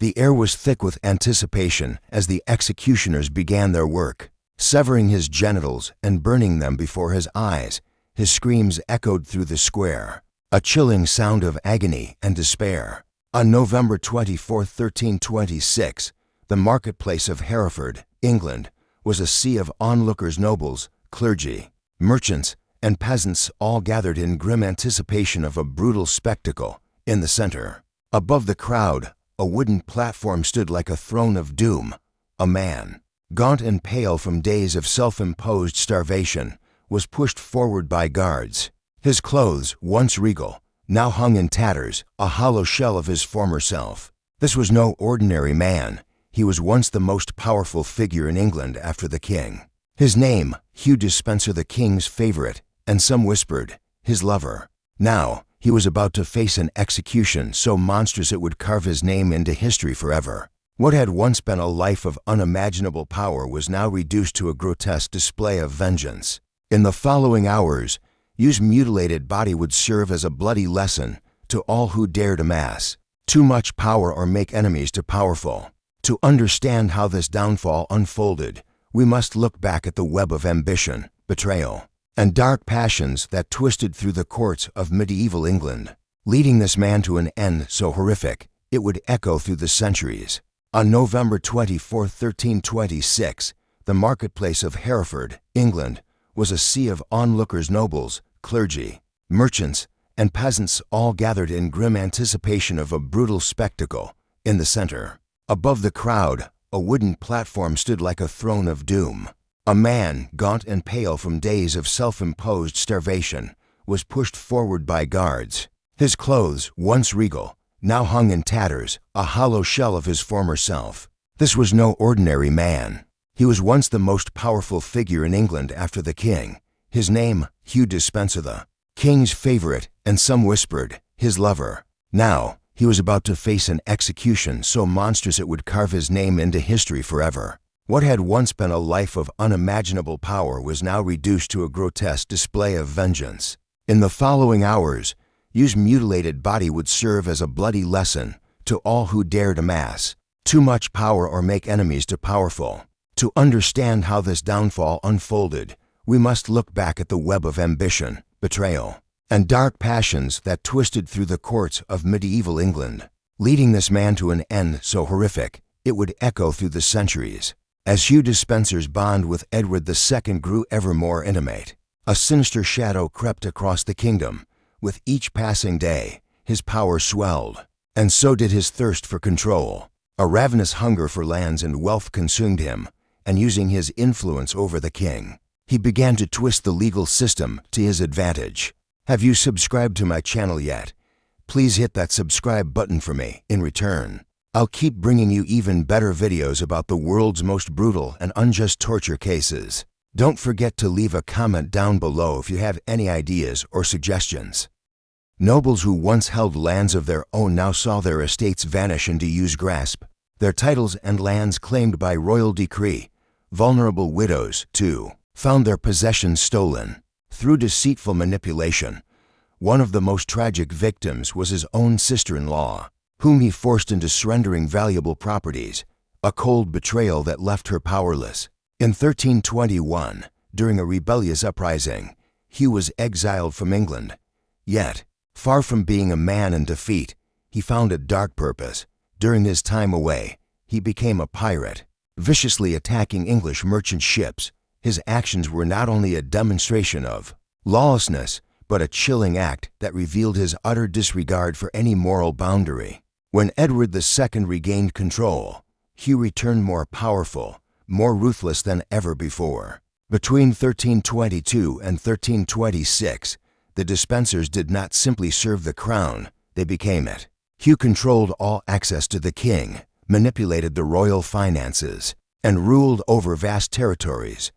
The air was thick with anticipation as the executioners began their work. Severing his genitals and burning them before his eyes, his screams echoed through the square, a chilling sound of agony and despair. On November 24, 1326, the marketplace of Hereford, England, was a sea of onlookers, nobles, clergy, merchants, and peasants, all gathered in grim anticipation of a brutal spectacle. In the center, above the crowd, a wooden platform stood like a throne of doom. A man, gaunt and pale from days of self-imposed starvation, was pushed forward by guards. His clothes, once regal, now hung in tatters, a hollow shell of his former self. This was no ordinary man. He was once the most powerful figure in England after the king. His name, Hugh Despenser, the king's favorite, and some whispered, his lover. Now, he was about to face an execution so monstrous it would carve his name into history forever. What had once been a life of unimaginable power was now reduced to a grotesque display of vengeance. In the following hours, Hugh's mutilated body would serve as a bloody lesson to all who dared amass too much power or make enemies too powerful. To understand how this downfall unfolded, we must look back at the web of ambition, betrayal, and dark passions that twisted through the courts of medieval England, leading this man to an end so horrific it would echo through the centuries. On November 24, 1326, the marketplace of Hereford, England, was a sea of onlookers, nobles, clergy, merchants, and peasants, all gathered in grim anticipation of a brutal spectacle. In the center, above the crowd, a wooden platform stood like a throne of doom. A man, gaunt and pale from days of self-imposed starvation, was pushed forward by guards. His clothes, once regal, now hung in tatters, a hollow shell of his former self. This was no ordinary man. He was once the most powerful figure in England after the king. His name, Hugh Despenser, the king's favorite, and some whispered, his lover. Now, he was about to face an execution so monstrous it would carve his name into history forever. What had once been a life of unimaginable power was now reduced to a grotesque display of vengeance. In the following hours, Hugh's mutilated body would serve as a bloody lesson to all who dared amass too much power or make enemies too powerful. To understand how this downfall unfolded, we must look back at the web of ambition, betrayal, and dark passions that twisted through the courts of medieval England, leading this man to an end so horrific it would echo through the centuries. As Hugh Despenser's bond with Edward II grew ever more intimate, a sinister shadow crept across the kingdom. With each passing day, his power swelled, and so did his thirst for control. A ravenous hunger for lands and wealth consumed him, and using his influence over the king, he began to twist the legal system to his advantage. Have you subscribed to my channel yet? Please hit that subscribe button for me. In return, I'll keep bringing you even better videos about the world's most brutal and unjust torture cases. Don't forget to leave a comment down below if you have any ideas or suggestions. Nobles who once held lands of their own now saw their estates vanish into Hugh's grasp, their titles and lands claimed by royal decree. Vulnerable widows, too, found their possessions stolen through deceitful manipulation. One of the most tragic victims was his own sister-in-law, whom he forced into surrendering valuable properties, a cold betrayal that left her powerless. In 1321, during a rebellious uprising, Hugh was exiled from England. Yet, far from being a man in defeat, he found a dark purpose. During his time away, he became a pirate, viciously attacking English merchant ships. His actions were not only a demonstration of lawlessness, but a chilling act that revealed his utter disregard for any moral boundary. When Edward II regained control, Hugh returned more powerful, more ruthless than ever before. Between 1322 and 1326, the Despensers did not simply serve the crown, they became it. Hugh controlled all access to the king, manipulated the royal finances, and ruled over vast territories.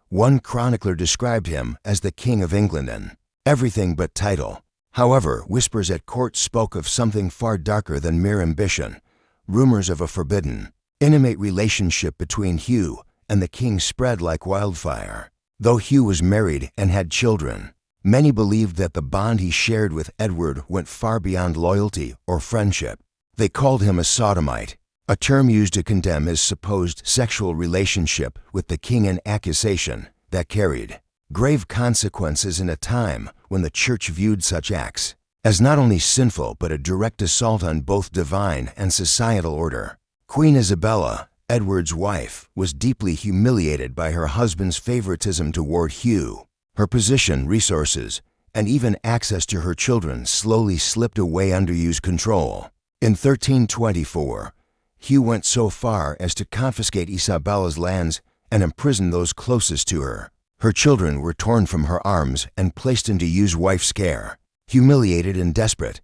One chronicler described him as the King of England in everything but title. However, whispers at court spoke of something far darker than mere ambition. Rumors of a forbidden, intimate relationship between Hugh and the king spread like wildfire. Though Hugh was married and had children, many believed that the bond he shared with Edward went far beyond loyalty or friendship. They called him a sodomite, a term used to condemn his supposed sexual relationship with the king, an accusation that carried grave consequences in a time when the church viewed such acts as not only sinful but a direct assault on both divine and societal order. Queen Isabella, Edward's wife, was deeply humiliated by her husband's favoritism toward Hugh. Her position, resources, and even access to her children slowly slipped away under Hugh's control. In 1324, Hugh went so far as to confiscate Isabella's lands and imprison those closest to her. Her children were torn from her arms and placed into Hugh's wife's care. Humiliated and desperate,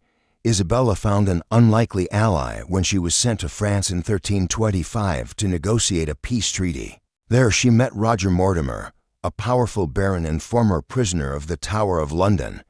Isabella found an unlikely ally when she was sent to France in 1325 to negotiate a peace treaty. There she met Roger Mortimer, a powerful baron and former prisoner of the Tower of London,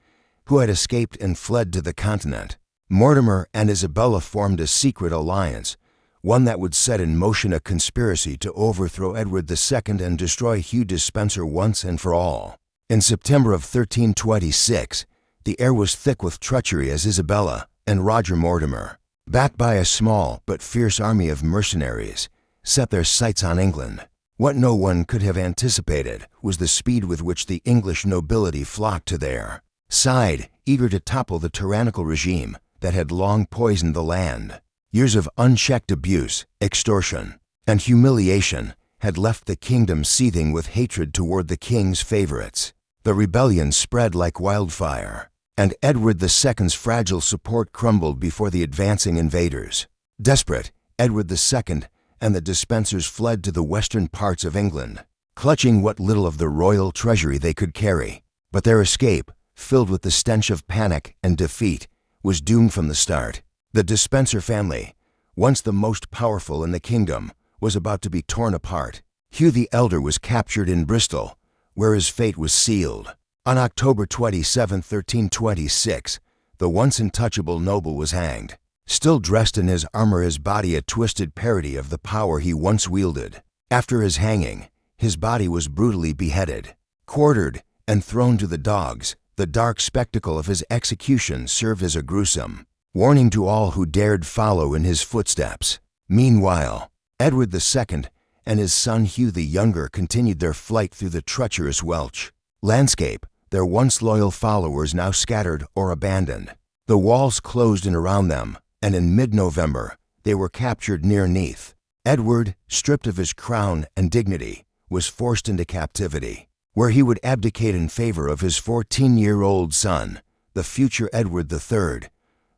who had escaped and fled to the continent. Mortimer and Isabella formed a secret alliance, one that would set in motion a conspiracy to overthrow Edward II and destroy Hugh Despenser once and for all. In September of 1326, the air was thick with treachery as Isabella and Roger Mortimer, backed by a small but fierce army of mercenaries, set their sights on England. What no one could have anticipated was the speed with which the English nobility flocked to their side, eager to topple the tyrannical regime that had long poisoned the land. Years of unchecked abuse, extortion, and humiliation had left the kingdom seething with hatred toward the king's favorites. The rebellion spread like wildfire, and Edward II's fragile support crumbled before the advancing invaders. Desperate, Edward II and the Despensers fled to the western parts of England, clutching what little of the royal treasury they could carry. But their escape, filled with the stench of panic and defeat, was doomed from the start. The Despenser family, once the most powerful in the kingdom, was about to be torn apart. Hugh the Elder was captured in Bristol, where his fate was sealed. On October 27, 1326, the once untouchable noble was hanged. Still dressed in his armor, his body a twisted parody of the power he once wielded. After his hanging, his body was brutally beheaded, quartered, and thrown to the dogs. The dark spectacle of his execution served as a gruesome warning to all who dared follow in his footsteps. Meanwhile, Edward II and his son Hugh the Younger continued their flight through the treacherous Welsh landscape, their once loyal followers now scattered or abandoned. The walls closed in around them, and in mid-November, they were captured near Neath. Edward, stripped of his crown and dignity, was forced into captivity, where he would abdicate in favor of his 14-year-old son, the future Edward III.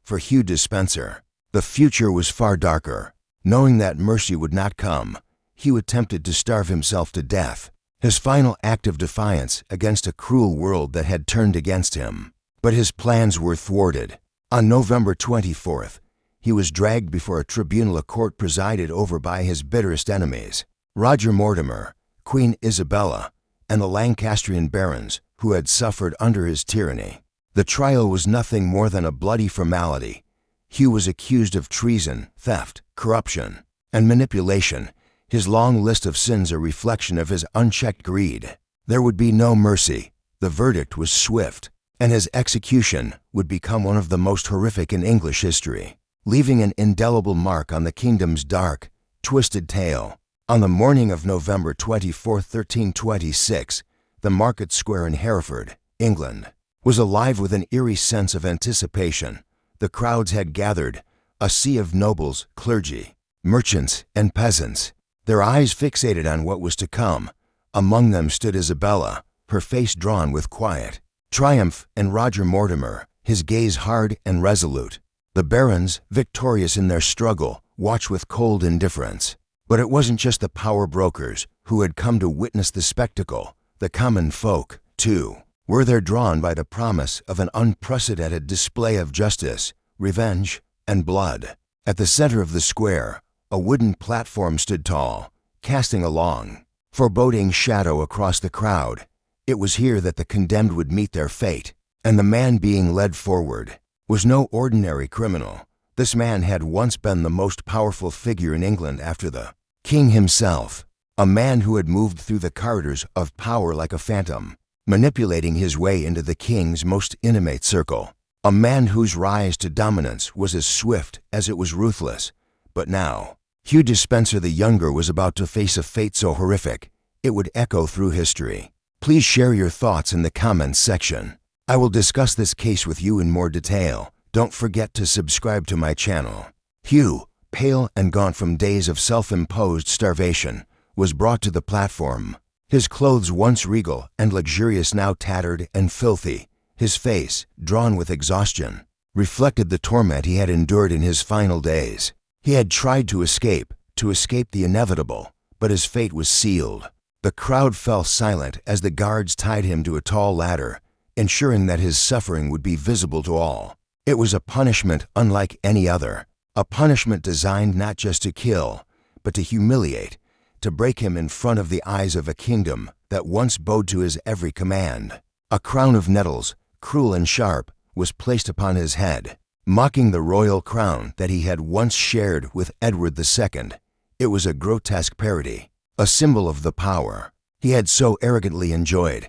For Hugh Despenser, the future was far darker. Knowing that mercy would not come, Hugh attempted to starve himself to death, his final act of defiance against a cruel world that had turned against him. But his plans were thwarted. On November 24th, he was dragged before a tribunal, a court presided over by his bitterest enemies, Roger Mortimer, Queen Isabella, and the Lancastrian barons who had suffered under his tyranny. The trial was nothing more than a bloody formality. Hugh was accused of treason, theft, corruption, and manipulation, his long list of sins a reflection of his unchecked greed. There would be no mercy. The verdict was swift, and his execution would become one of the most horrific in English history, leaving an indelible mark on the kingdom's dark, twisted tale. On the morning of November 24, 1326, the market square in Hereford, England, was alive with an eerie sense of anticipation. The crowds had gathered, a sea of nobles, clergy, merchants, and peasants, their eyes fixated on what was to come. Among them stood Isabella, her face drawn with quiet triumph, and Roger Mortimer, his gaze hard and resolute. The barons, victorious in their struggle, watched with cold indifference. But it wasn't just the power brokers who had come to witness the spectacle. The common folk, too, were there, drawn by the promise of an unprecedented display of justice, revenge, and blood. At the center of the square, a wooden platform stood tall, casting a long, foreboding shadow across the crowd. It was here that the condemned would meet their fate, and the man being led forward was no ordinary criminal. This man had once been the most powerful figure in England after the king himself, a man who had moved through the corridors of power like a phantom, manipulating his way into the king's most intimate circle, a man whose rise to dominance was as swift as it was ruthless. But now, Hugh Despenser the Younger was about to face a fate so horrific, it would echo through history. Please share your thoughts in the comments section. I will discuss this case with you in more detail. Don't forget to subscribe to my channel. Hugh, pale and gaunt from days of self-imposed starvation, was brought to the platform. His clothes, once regal and luxurious, now tattered and filthy. His face, drawn with exhaustion, reflected the torment he had endured in his final days. He had tried to escape the inevitable, but his fate was sealed. The crowd fell silent as the guards tied him to a tall ladder, ensuring that his suffering would be visible to all. It was a punishment unlike any other, a punishment designed not just to kill, but to humiliate, to break him in front of the eyes of a kingdom that once bowed to his every command. A crown of nettles, cruel and sharp, was placed upon his head, mocking the royal crown that he had once shared with Edward II. It was a grotesque parody, a symbol of the power he had so arrogantly enjoyed.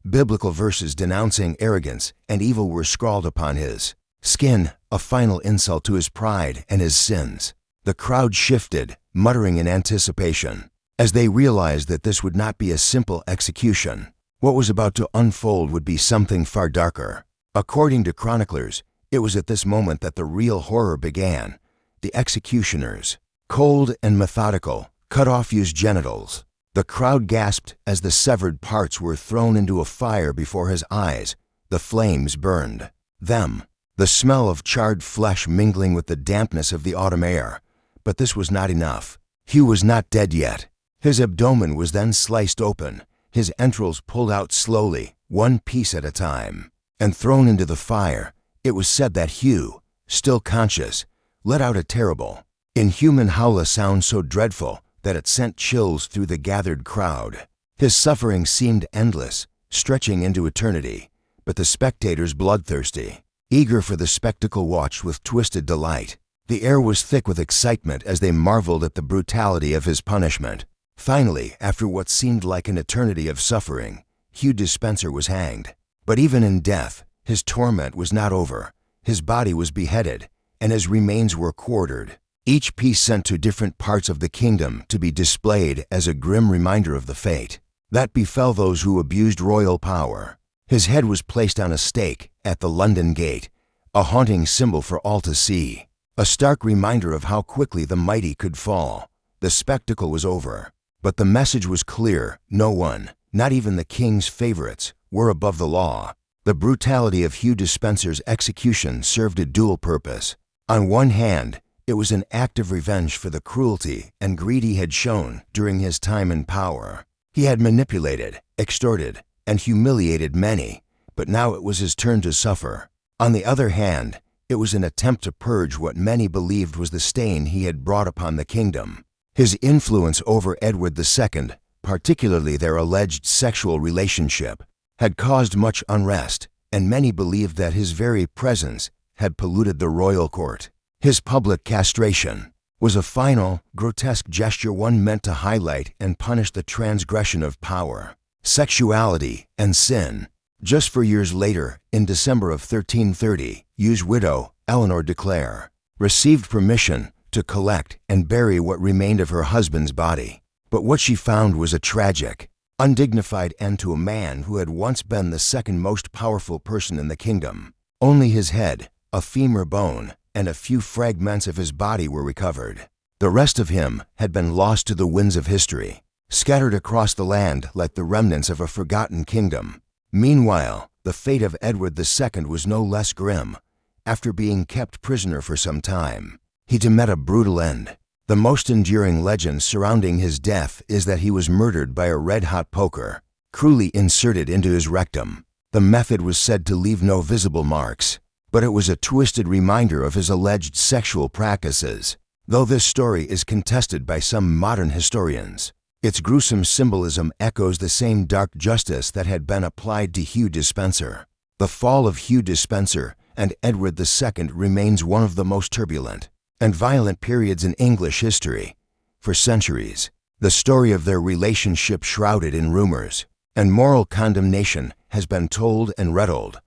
Biblical verses denouncing arrogance and evil were scrawled upon his skin, a final insult to his pride and his sins. The crowd shifted, muttering in anticipation, as they realized that this would not be a simple execution. What was about to unfold would be something far darker. According to chroniclers, it was at this moment that the real horror began. The executioners, cold and methodical, cut off Hugh's genitals. The crowd gasped as the severed parts were thrown into a fire before his eyes. The flames burned them, the smell of charred flesh mingling with the dampness of the autumn air. But this was not enough. Hugh was not dead yet. His abdomen was then sliced open, his entrails pulled out slowly, one piece at a time, and thrown into the fire. It was said that Hugh, still conscious, let out a terrible, inhuman howl, a sound so dreadful that it sent chills through the gathered crowd. His suffering seemed endless, stretching into eternity, but the spectators, bloodthirsty, eager for the spectacle, watched with twisted delight. The air was thick with excitement as they marveled at the brutality of his punishment. Finally, after what seemed like an eternity of suffering, Hugh Despenser was hanged. But even in death, his torment was not over. His body was beheaded, and his remains were quartered, each piece sent to different parts of the kingdom to be displayed as a grim reminder of the fate that befell those who abused royal power. His head was placed on a stake at the London Gate, a haunting symbol for all to see, a stark reminder of how quickly the mighty could fall. The spectacle was over, but the message was clear. No one, not even the king's favorites, were above the law. The brutality of Hugh Despenser's execution served a dual purpose. On one hand, it was an act of revenge for the cruelty and greed he had shown during his time in power. He had manipulated, extorted, and humiliated many, but now it was his turn to suffer. On the other hand, it was an attempt to purge what many believed was the stain he had brought upon the kingdom. His influence over Edward II, particularly their alleged sexual relationship, had caused much unrest, and many believed that his very presence had polluted the royal court. His public castration was a final, grotesque gesture, one meant to highlight and punish the transgression of power, sexuality, and sin. Just 4 years later, in December of 1330, Hugh's widow, Eleanor de Clare, received permission to collect and bury what remained of her husband's body. But what she found was a tragic, undignified end to a man who had once been the second most powerful person in the kingdom. Only his head, a femur bone, and a few fragments of his body were recovered. The rest of him had been lost to the winds of history, scattered across the land like the remnants of a forgotten kingdom. Meanwhile, the fate of Edward II was no less grim. After being kept prisoner for some time, he met a brutal end. The most enduring legend surrounding his death is that he was murdered by a red-hot poker, cruelly inserted into his rectum. The method was said to leave no visible marks, but it was a twisted reminder of his alleged sexual practices. Though this story is contested by some modern historians, its gruesome symbolism echoes the same dark justice that had been applied to Hugh Despenser. The fall of Hugh Despenser and Edward II remains one of the most turbulent and violent periods in English history. For centuries, the story of their relationship, shrouded in rumors and moral condemnation, has been told and retold.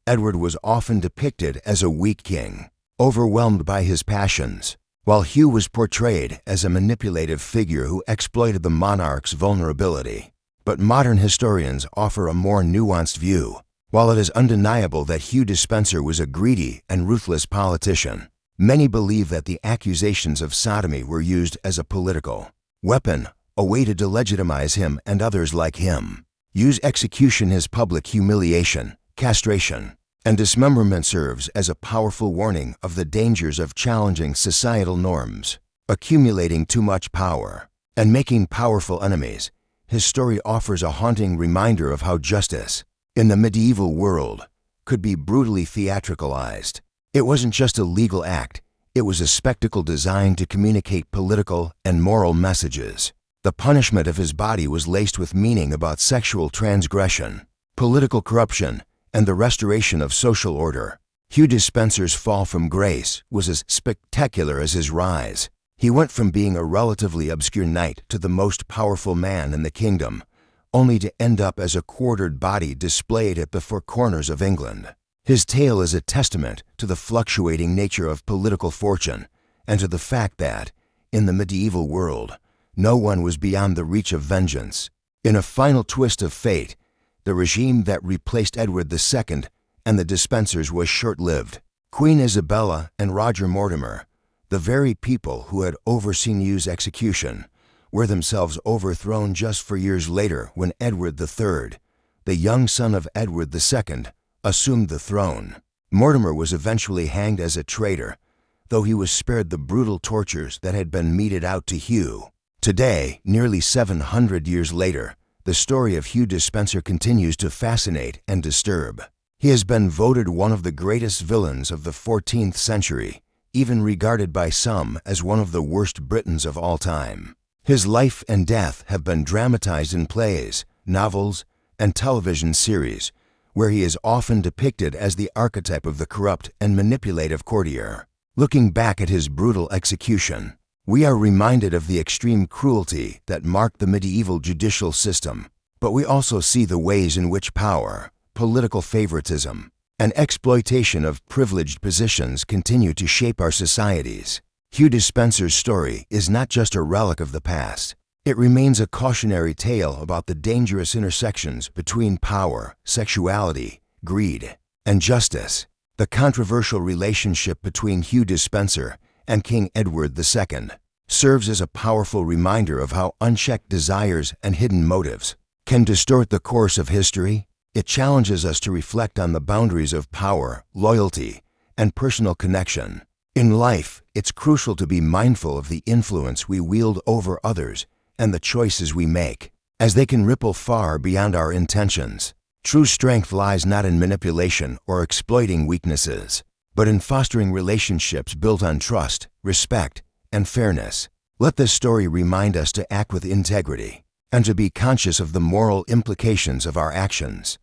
Edward was often depicted as a weak king, overwhelmed by his passions, while Hugh was portrayed as a manipulative figure who exploited the monarch's vulnerability. But modern historians offer a more nuanced view. While it is undeniable that Hugh Despenser was a greedy and ruthless politician, many believe that the accusations of sodomy were used as a political weapon, a way to delegitimize him and others like him. Use execution as public humiliation, castration, and dismemberment serves as a powerful warning of the dangers of challenging societal norms, accumulating too much power, and making powerful enemies. His story offers a haunting reminder of how justice, in the medieval world, could be brutally theatricalized. It wasn't just a legal act, it was a spectacle designed to communicate political and moral messages. The punishment of his body was laced with meaning about sexual transgression, political corruption, and the restoration of social order. Hugh Despenser's fall from grace was as spectacular as his rise. He went from being a relatively obscure knight to the most powerful man in the kingdom, only to end up as a quartered body displayed at the four corners of England. His tale is a testament to the fluctuating nature of political fortune and to the fact that, in the medieval world, no one was beyond the reach of vengeance. In a final twist of fate, the regime that replaced Edward II and the Despensers was short-lived. Queen Isabella and Roger Mortimer, the very people who had overseen Hugh's execution, were themselves overthrown just 4 years later when Edward III, the young son of Edward II, assumed the throne. Mortimer was eventually hanged as a traitor, though he was spared the brutal tortures that had been meted out to Hugh. Today, nearly 700 years later, the story of Hugh Despenser continues to fascinate and disturb. He has been voted one of the greatest villains of the 14th century, even regarded by some as one of the worst Britons of all time. His life and death have been dramatized in plays, novels, and television series, where he is often depicted as the archetype of the corrupt and manipulative courtier. Looking back at his brutal execution, we are reminded of the extreme cruelty that marked the medieval judicial system, but we also see the ways in which power, political favoritism, and exploitation of privileged positions continue to shape our societies. Hugh Despenser's story is not just a relic of the past. It remains a cautionary tale about the dangerous intersections between power, sexuality, greed, and justice. The controversial relationship between Hugh Despenser and King Edward II serves as a powerful reminder of how unchecked desires and hidden motives can distort the course of history. It challenges us to reflect on the boundaries of power, loyalty, and personal connection. In life, it's crucial to be mindful of the influence we wield over others and the choices we make, as they can ripple far beyond our intentions. True strength lies not in manipulation or exploiting weaknesses, but in fostering relationships built on trust, respect, and fairness. Let this story remind us to act with integrity and to be conscious of the moral implications of our actions.